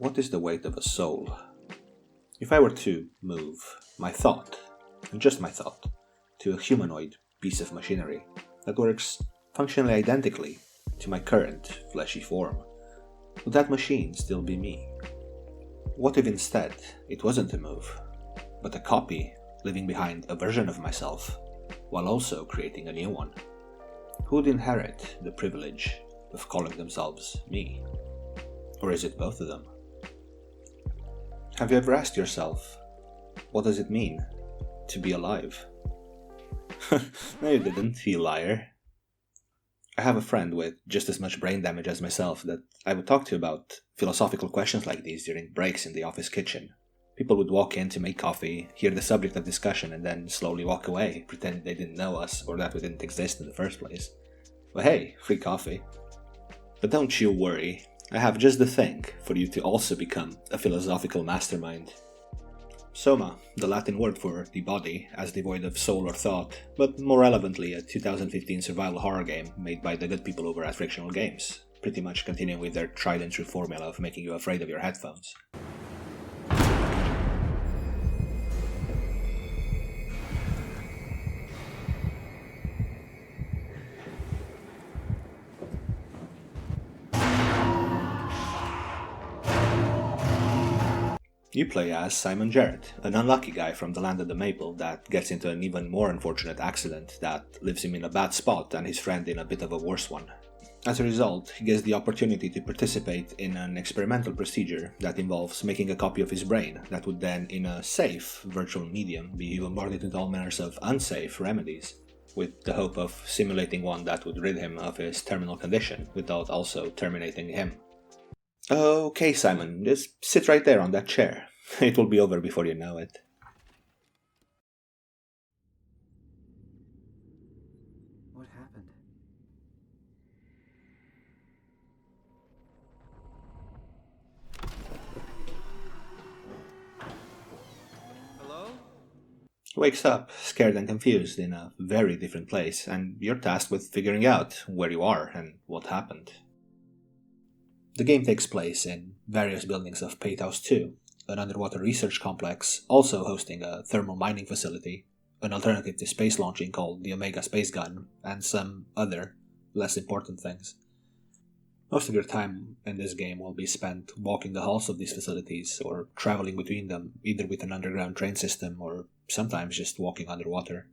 What is the weight of a soul? If I were to move my thought, and just my thought, to a humanoid piece of machinery that works functionally identically to my current fleshy form, would that machine still be me? What if instead it wasn't a move, but a copy living behind a version of myself, while also creating a new one? Who would inherit the privilege of calling themselves me? Or is it both of them? Have you ever asked yourself, what does it mean to be alive? No, you didn't, you liar. I have a friend with just as much brain damage as myself that I would talk to about philosophical questions like these during breaks in the office kitchen. People would walk in to make coffee, hear the subject of discussion, and then slowly walk away, pretending they didn't know us or that we didn't exist in the first place. Well, hey, free coffee. But don't you worry, I have just the thing for you to also become a philosophical mastermind. SOMA, the Latin word for the body, as devoid of soul or thought, but more relevantly a 2015 survival horror game made by the good people over at Frictional Games, pretty much continuing with their tried and true formula of making you afraid of your headphones. You play as Simon Jarrett, an unlucky guy from the land of the maple that gets into an even more unfortunate accident that leaves him in a bad spot and his friend in a bit of a worse one. As a result, he gets the opportunity to participate in an experimental procedure that involves making a copy of his brain that would then, in a safe virtual medium, be bombarded with all manners of unsafe remedies, with the hope of simulating one that would rid him of his terminal condition without also terminating him. Okay, Simon, just sit right there on that chair. It will be over before you know it. What happened? Hello? He wakes up, scared and confused, in a very different place, and you're tasked with figuring out where you are and what happened. The game takes place in various buildings of Paythouse 2, an underwater research complex also hosting a thermal mining facility, an alternative to space launching called the Omega Space Gun, and some other, less important things. Most of your time in this game will be spent walking the halls of these facilities or traveling between them, either with an underground train system or sometimes just walking underwater.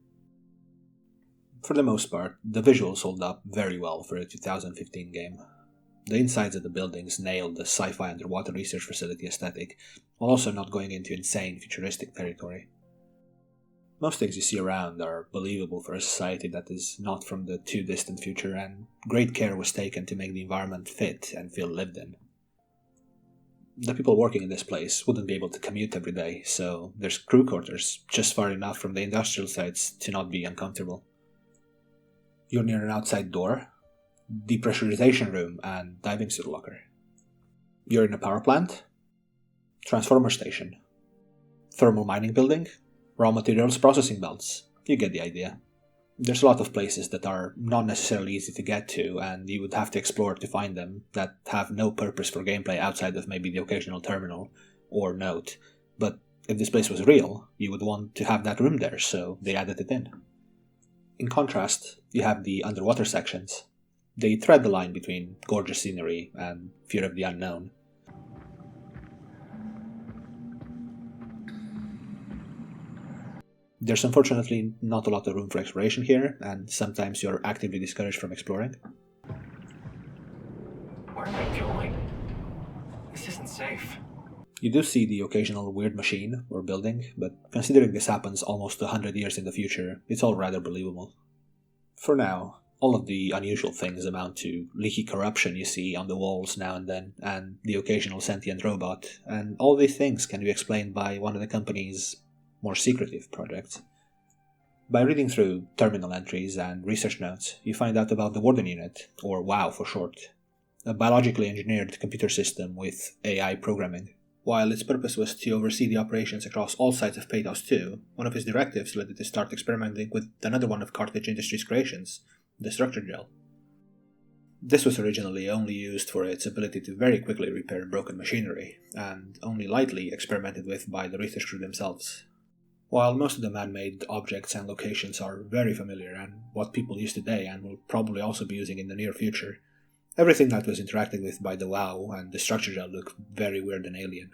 For the most part, the visuals hold up very well for a 2015 game. The insides of the buildings nailed the sci-fi underwater research facility aesthetic, while also not going into insane futuristic territory. Most things you see around are believable for a society that is not from the too distant future, and great care was taken to make the environment fit and feel lived in. The people working in this place wouldn't be able to commute every day, so there's crew quarters just far enough from the industrial sites to not be uncomfortable. You're near an outside door, depressurization room, and diving suit locker. You're in a power plant, transformer station, thermal mining building, raw materials processing belts. You get the idea. There's a lot of places that are not necessarily easy to get to, and you would have to explore to find them, that have no purpose for gameplay outside of maybe the occasional terminal or note. But if this place was real, you would want to have that room there, so they added it in. In contrast, you have the underwater sections. They thread the line between gorgeous scenery and fear of the unknown. There's unfortunately not a lot of room for exploration here, and sometimes you're actively discouraged from exploring. Where am I going? This isn't safe. You do see the occasional weird machine or building, but considering this happens almost 100 years in the future, it's all rather believable. For now, all of the unusual things amount to leaky corruption you see on the walls now and then, and the occasional sentient robot, and all these things can be explained by one of the company's more secretive projects. By reading through terminal entries and research notes, you find out about the Warden Unit, or WOW for short, a biologically engineered computer system with AI programming. While its purpose was to oversee the operations across all sites of Paythouse 2, one of his directives led it to start experimenting with another one of Carthage Industries' creations, the structure gel. This was originally only used for its ability to very quickly repair broken machinery, and only lightly experimented with by the research crew themselves. While most of the man-made objects and locations are very familiar and what people use today and will probably also be using in the near future, everything that was interacted with by the WoW and the structure gel looked very weird and alien.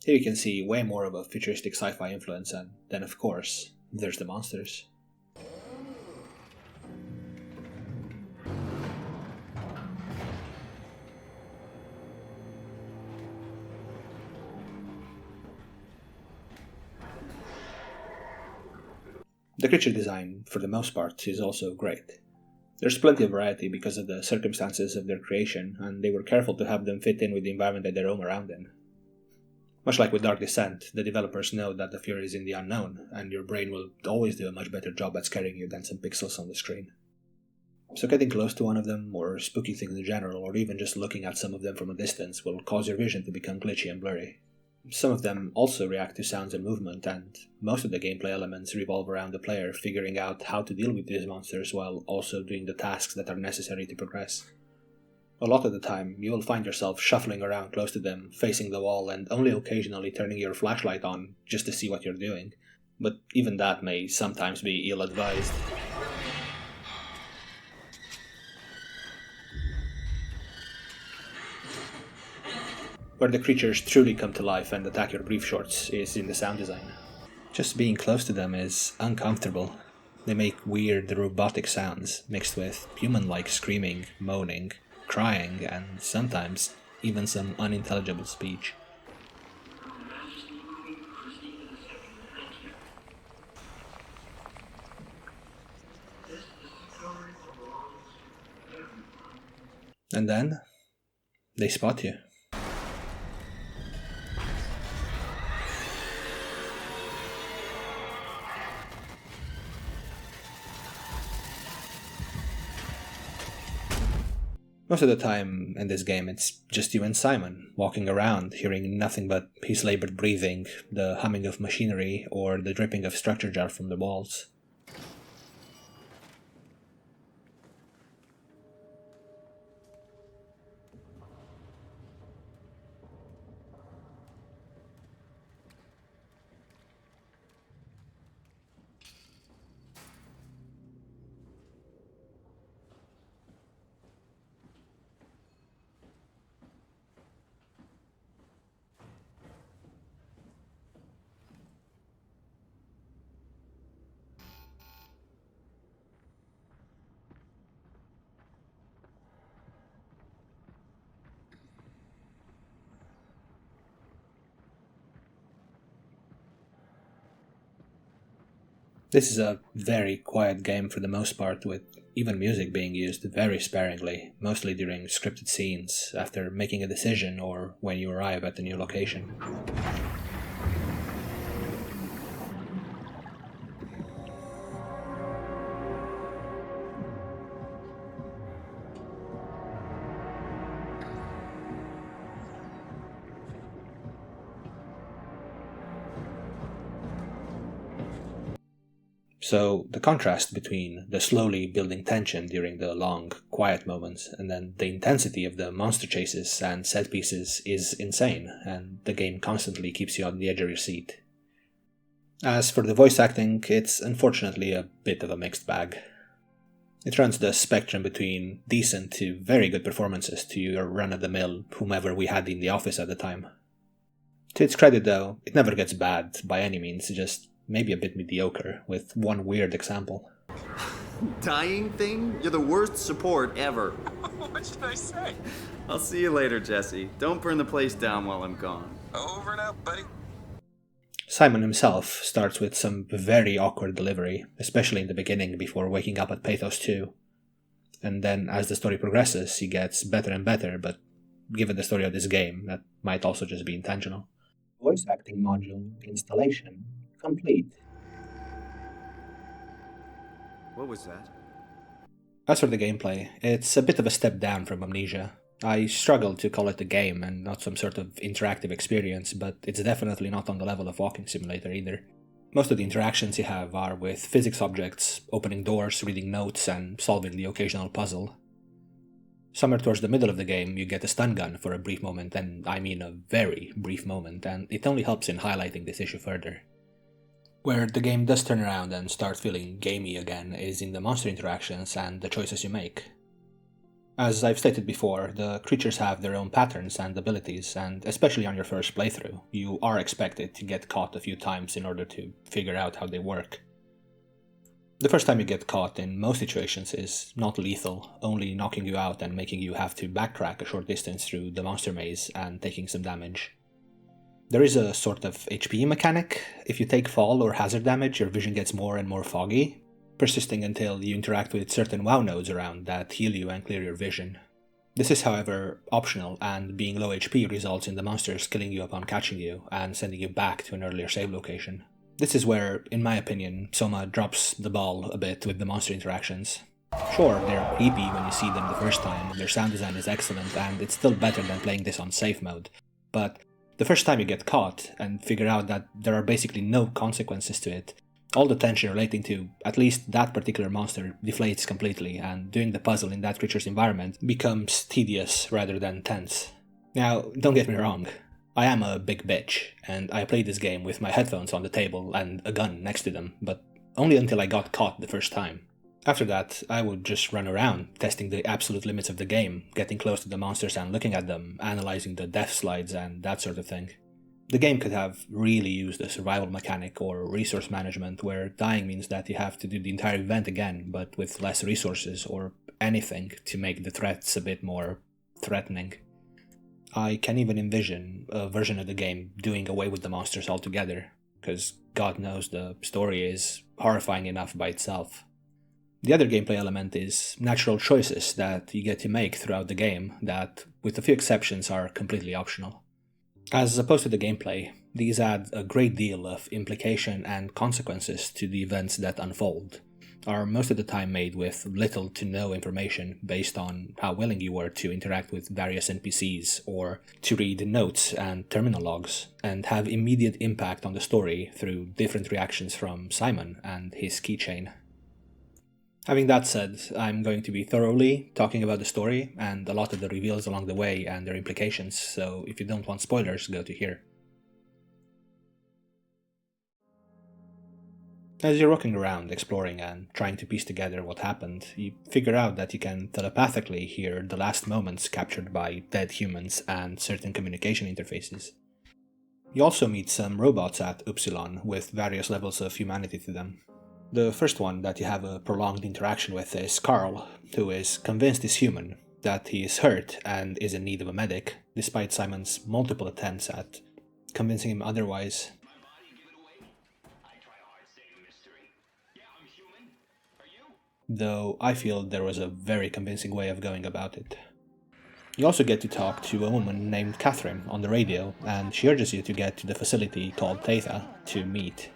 Here you can see way more of a futuristic sci-fi influence, and then of course, there's the monsters. The creature design, for the most part, is also great. There's plenty of variety because of the circumstances of their creation, and they were careful to have them fit in with the environment that they roam around in. Much like with Dark Descent, the developers know that the fury is in the unknown, and your brain will always do a much better job at scaring you than some pixels on the screen. So getting close to one of them, or spooky things in general, or even just looking at some of them from a distance will cause your vision to become glitchy and blurry. Some of them also react to sounds and movement, and most of the gameplay elements revolve around the player figuring out how to deal with these monsters while also doing the tasks that are necessary to progress. A lot of the time, you will find yourself shuffling around close to them, facing the wall, and only occasionally turning your flashlight on just to see what you're doing, but even that may sometimes be ill-advised. Where the creatures truly come to life and attack your brief shorts is in the sound design. Just being close to them is uncomfortable. They make weird robotic sounds mixed with human-like screaming, moaning, crying, and sometimes even some unintelligible speech. And then they spot you. Most of the time in this game it's just you and Simon, walking around, hearing nothing but his labored breathing, the humming of machinery, or the dripping of structure gel from the walls. This is a very quiet game for the most part, with even music being used very sparingly, mostly during scripted scenes, after making a decision or when you arrive at the new location. So, the contrast between the slowly building tension during the long, quiet moments and then the intensity of the monster chases and set pieces is insane, and the game constantly keeps you on the edge of your seat. As for the voice acting, it's unfortunately a bit of a mixed bag. It runs the spectrum between decent to very good performances to your run-of-the-mill whomever we had in the office at the time. To its credit though, it never gets bad by any means, just maybe a bit mediocre, with one weird example. Dying thing? You're the worst support ever. What should I say? I'll see you later, Jesse. Don't burn the place down while I'm gone. Over and out, buddy. Simon himself starts with some very awkward delivery, especially in the beginning before waking up at Pathos 2. And then as the story progresses, he gets better and better, but given the story of this game, that might also just be intentional. Voice acting module installation complete. What was that? As for the gameplay, it's a bit of a step down from Amnesia. I struggle to call it a game and not some sort of interactive experience, but it's definitely not on the level of Walking Simulator either. Most of the interactions you have are with physics objects, opening doors, reading notes, and solving the occasional puzzle. Somewhere towards the middle of the game, you get a stun gun for a brief moment, and I mean a very brief moment, and it only helps in highlighting this issue further. Where the game does turn around and start feeling gamey again is in the monster interactions and the choices you make. As I've stated before, the creatures have their own patterns and abilities, and especially on your first playthrough, you are expected to get caught a few times in order to figure out how they work. The first time you get caught in most situations is not lethal, only knocking you out and making you have to backtrack a short distance through the monster maze and taking some damage. There is a sort of HP mechanic. If you take fall or hazard damage, your vision gets more and more foggy, persisting until you interact with certain WoW nodes around that heal you and clear your vision. This is, however, optional, and being low HP results in the monsters killing you upon catching you and sending you back to an earlier save location. This is where, in my opinion, SOMA drops the ball a bit with the monster interactions. Sure, they're creepy when you see them the first time, their sound design is excellent, and it's still better than playing this on safe mode, but the first time you get caught and figure out that there are basically no consequences to it, all the tension relating to at least that particular monster deflates completely, and doing the puzzle in that creature's environment becomes tedious rather than tense. Now, don't get me wrong, I am a big bitch, and I play this game with my headphones on the table and a gun next to them, but only until I got caught the first time. After that, I would just run around, testing the absolute limits of the game, getting close to the monsters and looking at them, analyzing the death slides and that sort of thing. The game could have really used a survival mechanic or resource management where dying means that you have to do the entire event again, but with less resources or anything to make the threats a bit more threatening. I can even envision a version of the game doing away with the monsters altogether, because God knows the story is horrifying enough by itself. The other gameplay element is natural choices that you get to make throughout the game that, with a few exceptions, are completely optional. As opposed to the gameplay, these add a great deal of implication and consequences to the events that unfold, are most of the time made with little to no information based on how willing you were to interact with various NPCs or to read notes and terminal logs, and have immediate impact on the story through different reactions from Simon and his keychain. Having that said, I'm going to be thoroughly talking about the story and a lot of the reveals along the way and their implications, so if you don't want spoilers, go to here. As you're walking around, exploring and trying to piece together what happened, you figure out that you can telepathically hear the last moments captured by dead humans and certain communication interfaces. You also meet some robots at Upsilon with various levels of humanity to them. The first one that you have a prolonged interaction with is Carl, who is convinced he's human, that he is hurt and is in need of a medic, despite Simon's multiple attempts at convincing him otherwise. Though I feel there was a very convincing way of going about it. You also get to talk to a woman named Catherine on the radio, and she urges you to get to the facility called Theta to meet.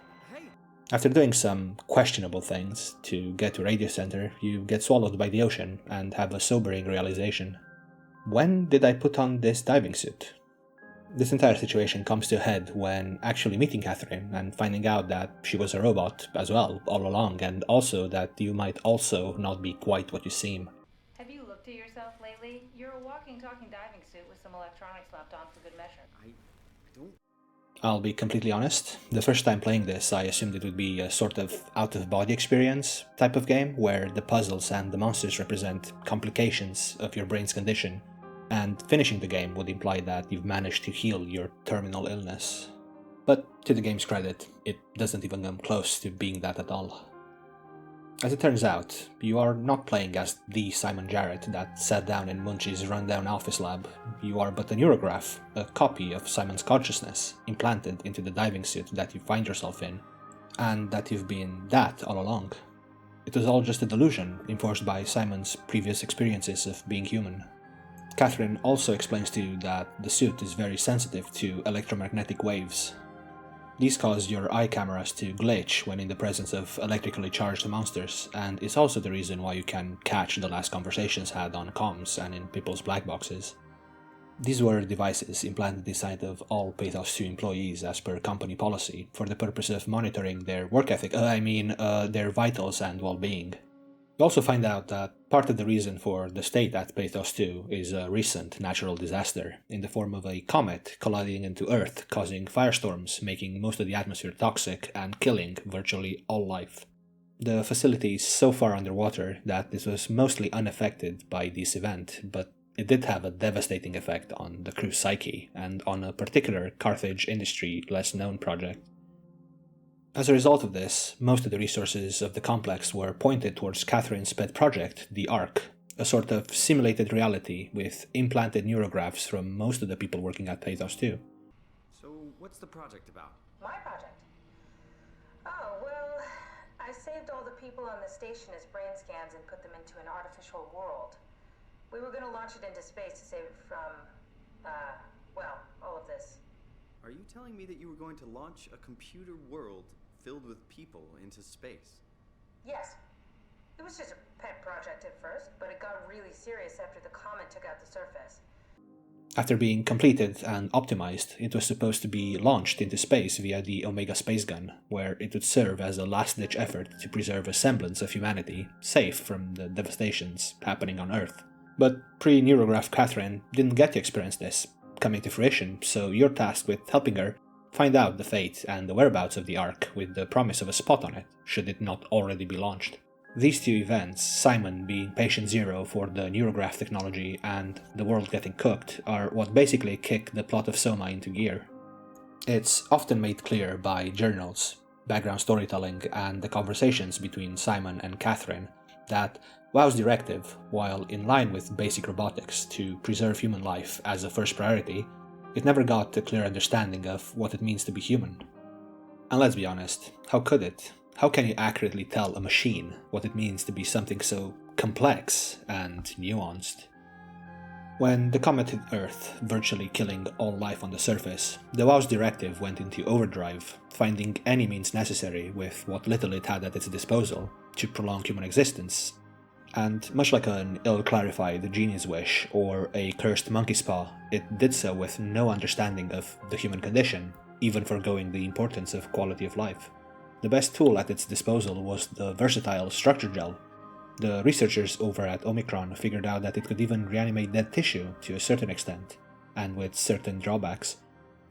After doing some questionable things to get to Radio Center, you get swallowed by the ocean and have a sobering realization. When did I put on this diving suit? This entire situation comes to a head when actually meeting Catherine and finding out that she was a robot as well all along, and also that you might also not be quite what you seem. Have you looked at yourself lately? You're a walking, talking diving suit with some electronics slapped on for good measure. I'll be completely honest, the first time playing this I assumed it would be a sort of out-of-body experience type of game where the puzzles and the monsters represent complications of your brain's condition, and finishing the game would imply that you've managed to heal your terminal illness. But to the game's credit, it doesn't even come close to being that at all. As it turns out, you are not playing as the Simon Jarrett that sat down in Munchie's rundown office lab. You are but a neurograph, a copy of Simon's consciousness, implanted into the diving suit that you find yourself in, and that you've been that all along. It was all just a delusion enforced by Simon's previous experiences of being human. Catherine also explains to you that the suit is very sensitive to electromagnetic waves. These cause your eye cameras to glitch when in the presence of electrically charged monsters, and is also the reason why you can catch the last conversations had on comms and in people's black boxes. These were devices implanted inside of all Pathos 2 employees as per company policy for the purpose of monitoring their work ethic, their vitals and well-being. We also find out that part of the reason for the state at Pathos 2 is a recent natural disaster in the form of a comet colliding into Earth, causing firestorms, making most of the atmosphere toxic and killing virtually all life. The facility is so far underwater that this was mostly unaffected by this event, but it did have a devastating effect on the crew's psyche and on a particular Carthage Industry less known project. As a result of this, most of the resources of the complex were pointed towards Catherine's pet project, the Ark, a sort of simulated reality with implanted neurographs from most of the people working at Pathos 2. So, what's the project about? My project? Oh, well, I saved all the people on the station as brain scans and put them into an artificial world. We were going to launch it into space to save it from, all of this. Are you telling me that you were going to launch a computer world filled with people into space? Yes. It was just a pet project at first, but it got really serious after the comet took out the surface. After being completed and optimized, it was supposed to be launched into space via the Omega space gun, where it would serve as a last-ditch effort to preserve a semblance of humanity, safe from the devastations happening on Earth. But pre-neurograph Catherine didn't get to experience this coming to fruition, so you're tasked with helping her find out the fate and the whereabouts of the Ark with the promise of a spot on it, should it not already be launched. These two events, Simon being patient zero for the neurograph technology and the world getting cooked, are what basically kick the plot of SOMA into gear. It's often made clear by journals, background storytelling, and the conversations between Simon and Catherine that WoW's directive, while in line with basic robotics to preserve human life as a first priority, it never got a clear understanding of what it means to be human. And let's be honest, how could it? How can you accurately tell a machine what it means to be something so complex and nuanced? When the comet hit Earth, virtually killing all life on the surface, the WoW's directive went into overdrive, finding any means necessary with what little it had at its disposal to prolong human existence. And much like an ill-clarified genius wish or a cursed monkey's paw, it did so with no understanding of the human condition, even forgoing the importance of quality of life. The best tool at its disposal was the versatile structure gel. The researchers over at Omicron figured out that it could even reanimate dead tissue to a certain extent, and with certain drawbacks.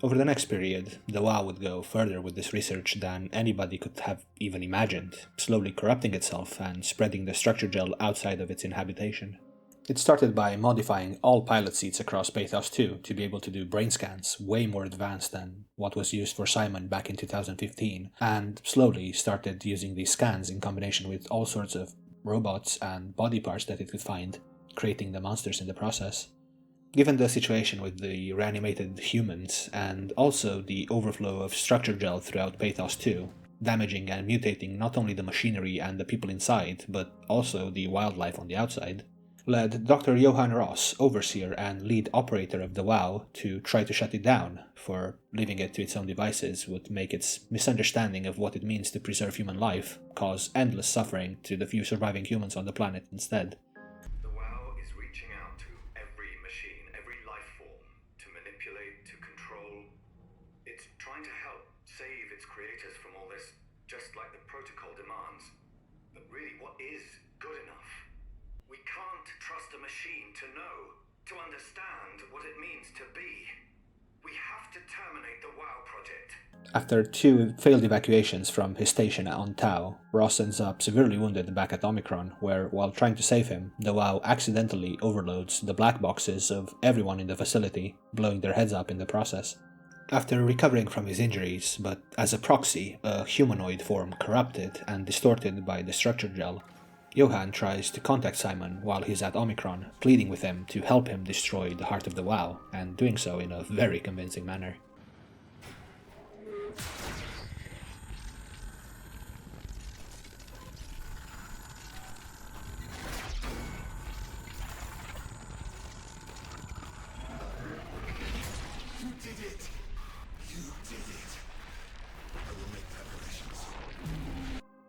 Over the next period, the WoW would go further with this research than anybody could have even imagined, slowly corrupting itself and spreading the structure gel outside of its inhabitation. It started by modifying all pilot seats across Pathos 2 to be able to do brain scans way more advanced than what was used for Simon back in 2015, and slowly started using these scans in combination with all sorts of robots and body parts that it could find, creating the monsters in the process. Given the situation with the reanimated humans, and also the overflow of structure gel throughout Pathos 2, damaging and mutating not only the machinery and the people inside, but also the wildlife on the outside, led Dr. Johann Ross, overseer and lead operator of the WoW, to try to shut it down, for leaving it to its own devices would make its misunderstanding of what it means to preserve human life cause endless suffering to the few surviving humans on the planet instead. The WoW is reaching out to every machine, every life form, to manipulate, to control. It's trying to help save its creators from all this, just like the protocol demands. But really, what is good enough? We can't trust a machine to know, to understand what it means to be. We have to terminate the WoW project. After 2 failed evacuations from his station on Tau, Ross ends up severely wounded back at Omicron, where, while trying to save him, the WoW accidentally overloads the black boxes of everyone in the facility, blowing their heads up in the process. After recovering from his injuries, but as a proxy, a humanoid form corrupted and distorted by the structure gel, Johann tries to contact Simon while he's at Omicron, pleading with him to help him destroy the heart of the WoW, and doing so in a very convincing manner.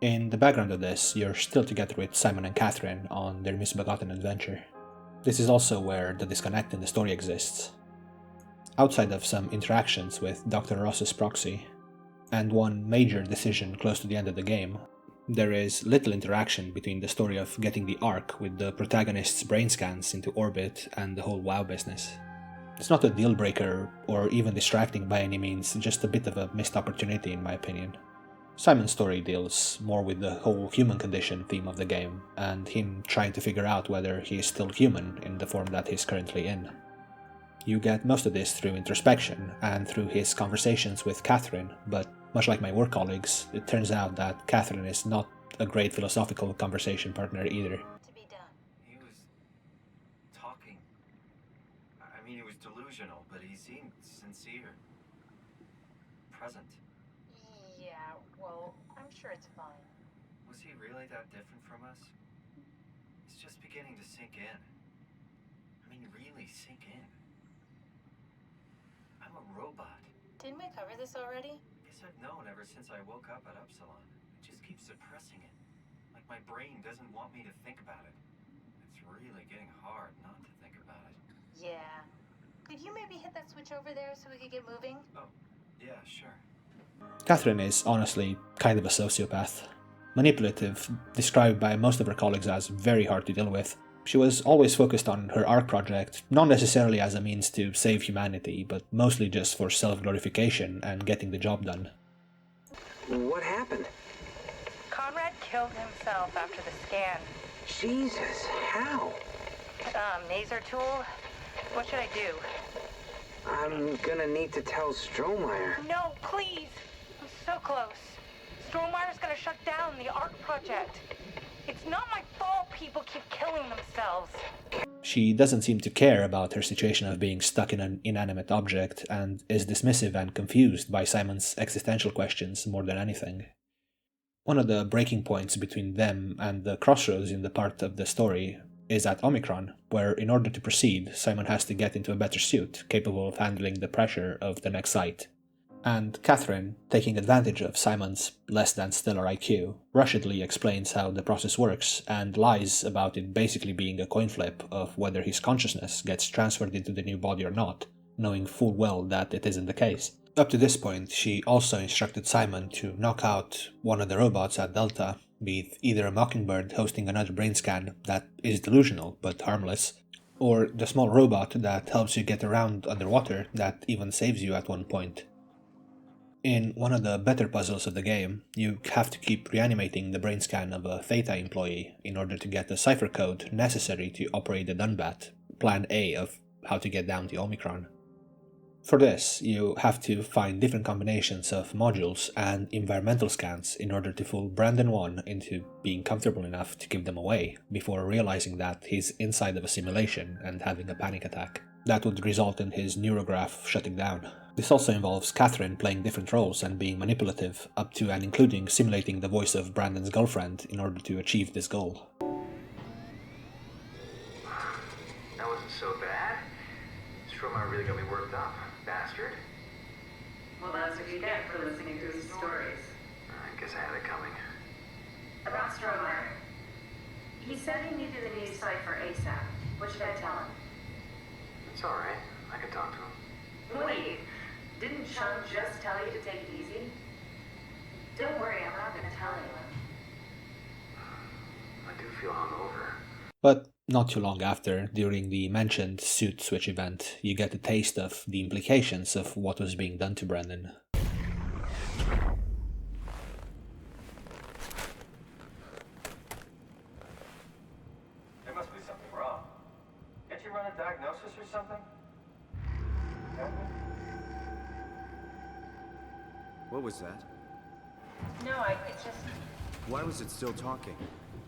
In the background of this, you're still together with Simon and Catherine on their misbegotten adventure. This is also where the disconnect in the story exists. Outside of some interactions with Dr. Ross's proxy, and one major decision close to the end of the game, There is little interaction between the story of getting the Ark with the protagonist's brain scans into orbit and the whole WoW business. It's not a deal breaker or even distracting by any means, just a bit of a missed opportunity in my opinion. Simon's story deals more with the whole human condition theme of the game, and him trying to figure out whether he is still human in the form that he's currently in. You get most of this through introspection and through his conversations with Catherine, but much like my work colleagues, it turns out that Catherine is not a great philosophical conversation partner either. To be done. He was talking. I mean, he was delusional, but he seemed sincere. Present. Yeah, well, I'm sure it's fine. Was he really that different from us? It's just beginning to sink in. I mean, really sink in. I'm a robot. Didn't we cover this already? Guess I've known ever since I woke up at Upsilon. I just keep suppressing it. Like my brain doesn't want me to think about it. It's really getting hard not to think about it. Yeah. Could you maybe hit that switch over there so we could get moving? Oh, yeah, sure. Catherine is honestly kind of a sociopath. Manipulative, described by most of her colleagues as very hard to deal with. She was always focused on her Ark project, not necessarily as a means to save humanity, but mostly just for self-glorification and getting the job done. What happened? Conrad killed himself after the scan. Jesus, how? Maser tool? What should I do? I'm gonna need to tell Strohmeyer. No, please! I'm so close. Strohmeyer's gonna shut down the Ark project. It's not my fault people keep killing themselves. She doesn't seem to care about her situation of being stuck in an inanimate object, and is dismissive and confused by Simon's existential questions more than anything. One of the breaking points between them and the crossroads in the part of the story is at Omicron, where in order to proceed, Simon has to get into a better suit, capable of handling the pressure of the next site. And Catherine, taking advantage of Simon's less than stellar IQ, rushedly explains how the process works and lies about it basically being a coin flip of whether his consciousness gets transferred into the new body or not, knowing full well that it isn't the case. Up to this point, she also instructed Simon to knock out one of the robots at Delta, with either a Mockingbird hosting another brain scan that is delusional but harmless, or the small robot that helps you get around underwater that even saves you at one point. In one of the better puzzles of the game, you have to keep reanimating the brain scan of a Theta employee in order to get the cipher code necessary to operate the Dunbat, plan A of how to get down to Omicron. For this, you have to find different combinations of modules and environmental scans in order to fool Brandon 1 into being comfortable enough to give them away, before realizing that he's inside of a simulation and having a panic attack. That would result in his neurograph shutting down. This also involves Catherine playing different roles and being manipulative, up to and including simulating the voice of Brandon's girlfriend in order to achieve this goal. That wasn't so bad. Strohmeyer really got me worked up. Bastard. Well, that's what you get for listening to his stories. I guess I had it coming. About Strohmeyer. He said he needed a new cipher ASAP. What should I tell him? It's alright. I can talk to him. Wait, didn't Chung just tell you to take it easy? Don't worry, I'm not going to tell anyone. I do feel hungover. But not too long after, during the mentioned suit switch event, you get a taste of the implications of what was being done to Brandon. There must be something wrong. Can't you run a diagnosis or something? What was that? No, it's just... Why was it still talking?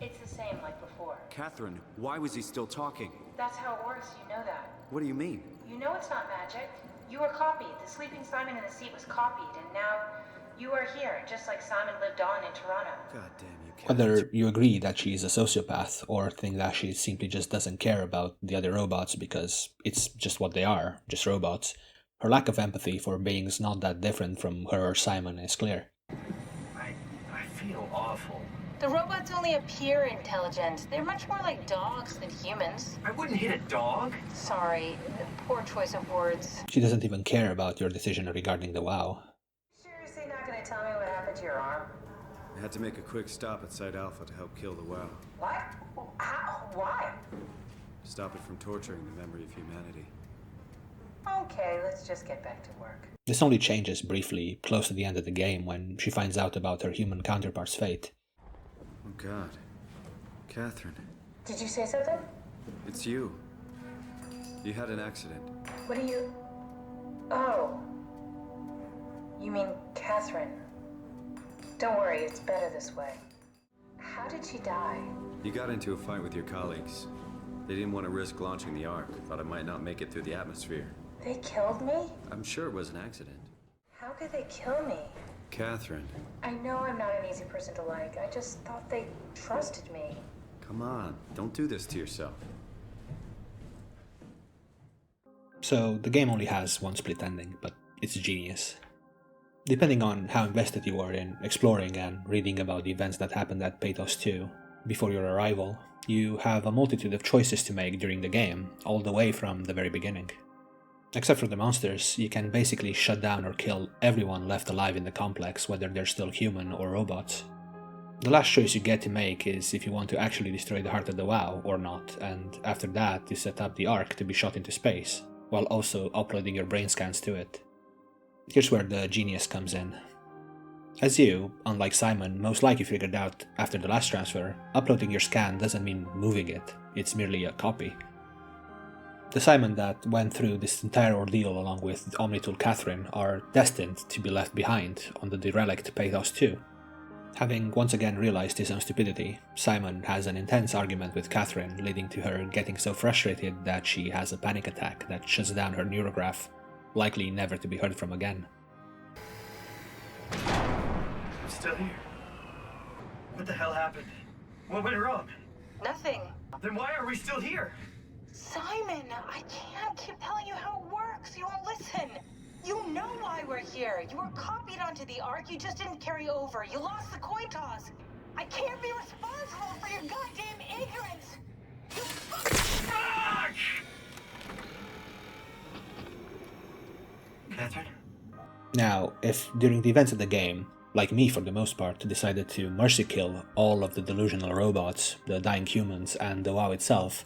It's the same like before. Catherine, why was he still talking? That's how it works, you know that. What do you mean? You know it's not magic. You were copied. The sleeping Simon in the seat was copied, and now you are here, just like Simon lived on in Toronto. God damn you, Cat. Whether you agree that she's a sociopath or think that she simply just doesn't care about the other robots because it's just what they are, just robots, her lack of empathy for beings not that different from her or Simon is clear. I feel awful. The robots only appear intelligent. They're much more like dogs than humans. I wouldn't hit a dog. Sorry, poor choice of words. She doesn't even care about your decision regarding the WoW. Seriously not gonna tell me what happened to your arm? Had to make a quick stop at Site Alpha to help kill the WoW. What? How? Why? Stop it from torturing the memory of humanity. Okay, let's just get back to work. This only changes briefly close to the end of the game when she finds out about her human counterpart's fate. Oh God. Catherine, Did you say something? it's you. You had an accident. What are you... Oh. You mean Catherine. Don't worry, it's better this way. How did she die? You got into a fight with your colleagues. They didn't want to risk launching the Ark. Thought it might not make it through the atmosphere. They killed me? I'm sure it was an accident. How could they kill me? Catherine, I know I'm not an easy person to like. I just thought they trusted me. come on. Don't do this to yourself. So the game only has one split ending, but it's genius. Depending on how invested you are in exploring and reading about the events that happened at Pathos 2 before your arrival, you have a multitude of choices to make during the game, all the way from the very beginning. Except for the monsters, you can basically shut down or kill everyone left alive in the complex, whether they're still human or robots. The last choice you get to make is if you want to actually destroy the heart of the WoW or not, and after that you set up the Ark to be shot into space, while also uploading your brain scans to it. Here's where the genius comes in. As you, unlike Simon, most likely figured out after the last transfer, uploading your scan doesn't mean moving it, it's merely a copy. The Simon that went through this entire ordeal along with Omnitool Catherine are destined to be left behind on the derelict Pathos 2. Having once again realized his own stupidity, Simon has an intense argument with Catherine, leading to her getting so frustrated that she has a panic attack that shuts down her neurograph, likely never to be heard from again. I'm still here. What the hell happened? What went wrong? Nothing. Then why are we still here? Simon, I can't keep telling you how it works. You won't listen. You know why we're here. You were copied onto the Ark. You just didn't carry over. You lost the coin toss. I can't be responsible for your goddamn ignorance. You Fuck! Catherine? Now, if during the events of the game, like me for the most part, decided to mercy kill all of the delusional robots, the dying humans, and the WoW itself,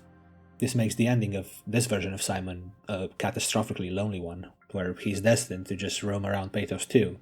this makes the ending of this version of Simon a catastrophically lonely one, where he's destined to just roam around Pathos 2,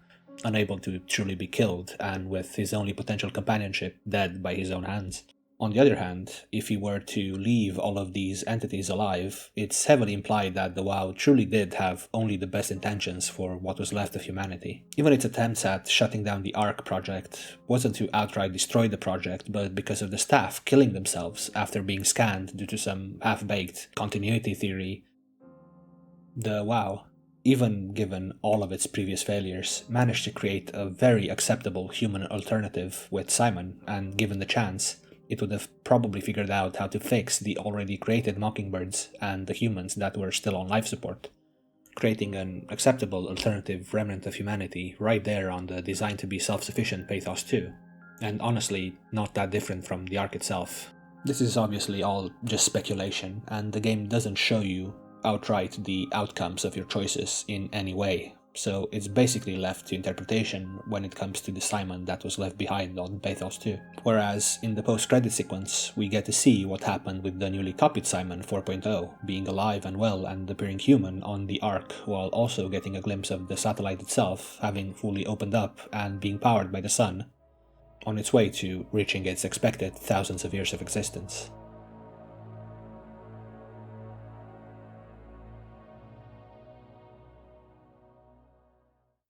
unable to truly be killed, and with his only potential companionship dead by his own hands. On the other hand, if he were to leave all of these entities alive, it's heavily implied that the WoW truly did have only the best intentions for what was left of humanity. Even its attempts at shutting down the Ark project wasn't to outright destroy the project, but because of the staff killing themselves after being scanned due to some half-baked continuity theory. The WoW, even given all of its previous failures, managed to create a very acceptable human alternative with Simon, and given the chance, it would have probably figured out how to fix the already created mockingbirds and the humans that were still on life support, creating an acceptable alternative remnant of humanity right there on the designed to be self-sufficient Pathos 2, and honestly not that different from the Ark itself. This is obviously all just speculation, and the game doesn't show you outright the outcomes of your choices in any way, so it's basically left to interpretation when it comes to the Simon that was left behind on Pathos 2. Whereas in the post-credit sequence, we get to see what happened with the newly copied Simon 4.0, being alive and well and appearing human on the Ark, while also getting a glimpse of the satellite itself having fully opened up and being powered by the sun, on its way to reaching its expected thousands of years of existence.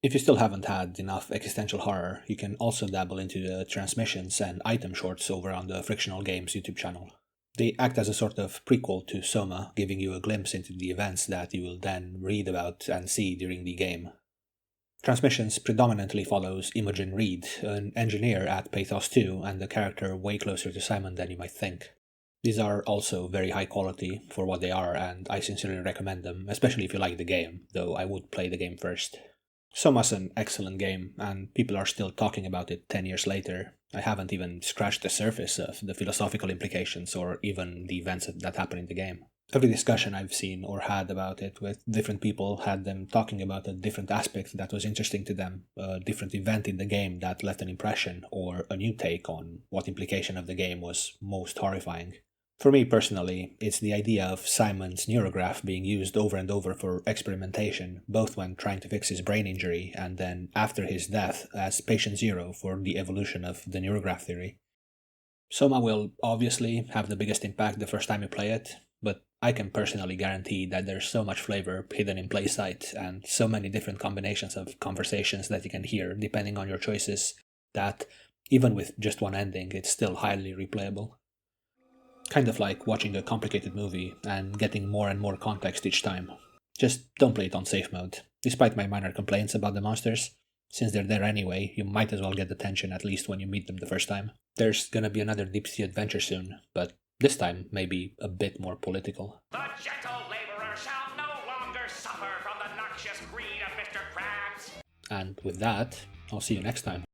If you still haven't had enough existential horror, you can also dabble into the transmissions and item shorts over on the Frictional Games YouTube channel. They act as a sort of prequel to SOMA, giving you a glimpse into the events that you will then read about and see during the game. Transmissions predominantly follows Imogen Reed, an engineer at Pathos 2 and a character way closer to Simon than you might think. These are also very high quality for what they are, and I sincerely recommend them, especially if you like the game, though I would play the game first. SOMA's an excellent game, and people are still talking about it 10 years later. I haven't even scratched the surface of the philosophical implications or even the events that happen in the game. Every discussion I've seen or had about it with different people had them talking about a different aspect that was interesting to them, a different event in the game that left an impression, or a new take on what implication of the game was most horrifying. For me personally, it's the idea of Simon's neurograph being used over and over for experimentation, both when trying to fix his brain injury and then after his death as patient zero for the evolution of the neurograph theory. SOMA will obviously have the biggest impact the first time you play it, but I can personally guarantee that there's so much flavor hidden in plain sight and so many different combinations of conversations that you can hear depending on your choices that, even with just one ending, it's still highly replayable. Kind of like watching a complicated movie and getting more and more context each time. Just don't play it on safe mode. Despite my minor complaints about the monsters, since they're there anyway, you might as well get the tension at least when you meet them the first time. There's gonna be another deep sea adventure soon, but this time maybe a bit more political. The gentle laborer shall no longer suffer from the noxious greed of Mr. Krabs. And with that, I'll see you next time.